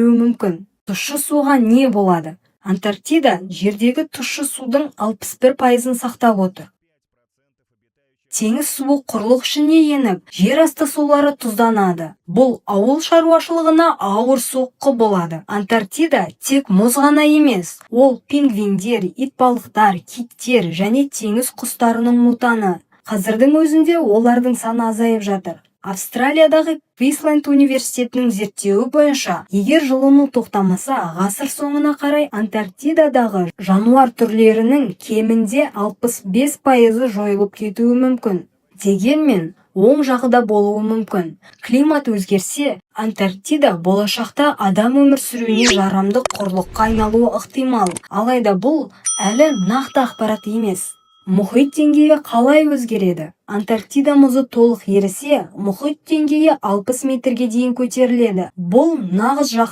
көтерілуі мүмкін. Тұщы суға не болады? Антарктида жердегі тұщы судың 61%-ын сақтап отыр. Теңіз суы құрлық ішіне еніп, жер асты сулары тұзданады. Бұл ауыл шаруашылығына ауыр соққы болады. Антарктида тек мұз ғана емес, ол пингвиндер, итбалықтар, киттер және теңіз құстарының отаны. Қазірдің өзінде олардың саны азайып жатыр. Австралиядағы Квинсленд университетінің зерттеуі бойынша, егер жылыну тоқтамаса, ғасыр соңына қарай Антарктидадағы жануар түрлерінің кемінде 65% жойылып кетуі мүмкін. Дегенмен, оң жағы да болуы мүмкін. Климат өзгерсе, Антарктида болашақта адам өмір сүруіне жарамды құрлыққа айналуы ықтимал. Алайда бұл әлі нақты ақпарат емес. Мұхит деңгейі қалай өзгереді? Антарктида мұзы толық ерісе, мұхит деңгейі 60 метрге дейін көтеріледі. Бұл нағыз жаһан